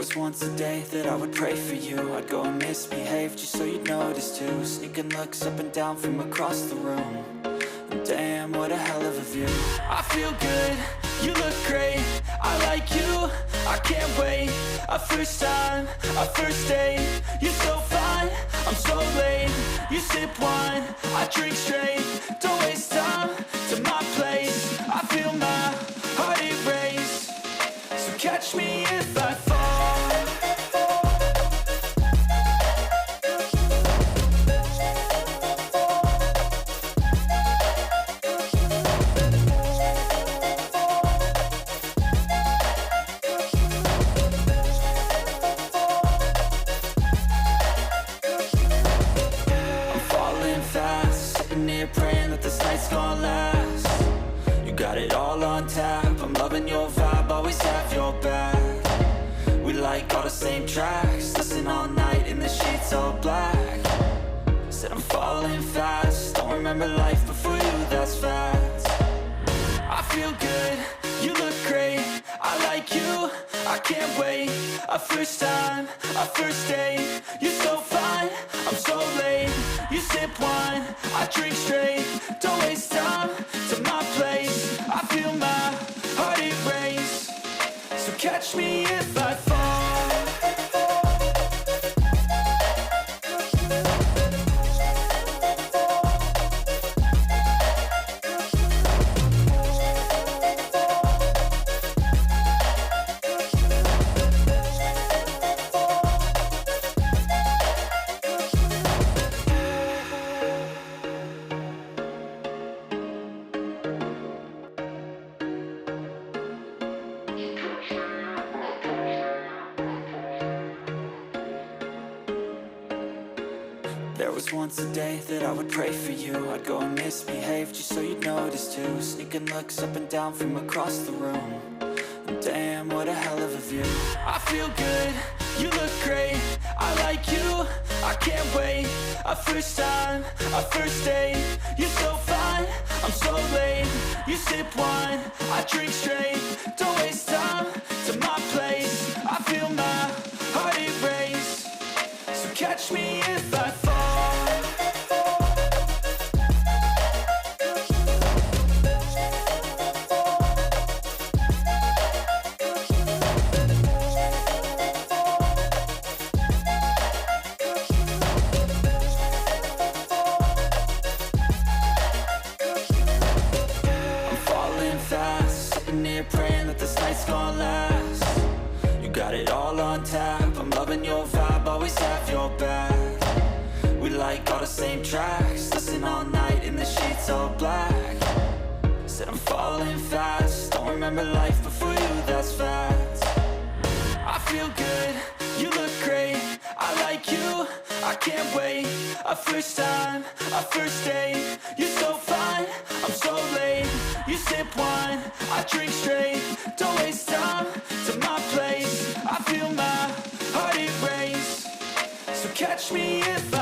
was once a day that I would pray for you. I'd go and misbehave just so you'd notice too. Sneaking looks up and down from across the room. And damn, what a hell of a view. I feel good, you look great, I like you, I can't wait. A first time, a first date, you're so fine, I'm so late. You sip wine, I drink straight, don't waste time to my place. I feel my heart erase, so catch me if I fall. Praying that this night's gonna last. You got it all on tap, I'm loving your vibe, always have your back. We like all the same tracks, listen all night in the sheets all black. Said I'm falling fast, don't remember life before you, that's facts. I feel good, you look great, I like you, I can't wait. A first time, a first date, you're so fine, I'm so late. You sip wine, I drink straight, don't waste time to my place. I feel my heart erase, so catch me if I fall. There was once a day that I would pray for you. I'd go and misbehave just so you'd notice too. Sneaking looks up and down from across the room. And damn, what a hell of a view. I feel good, you look great, I like you, I can't wait. A first time, a first date, you're so fine, I'm so late. You sip wine, I drink straight, don't waste time to my place. I feel my heart erase, so catch me if I fall. Praying that this night's gonna last. You got it all on tap, I'm loving your vibe, always have your back. We like all the same tracks, listen all night in the sheets all black. Said I'm falling fast, don't remember life before you, that's facts. I feel good, you look great, I like you, I can't wait. A first time, a first date, you're so fine, I'm so late. You sip wine, I drink straight, don't waste time to my place. I feel my heart erase, so catch me if I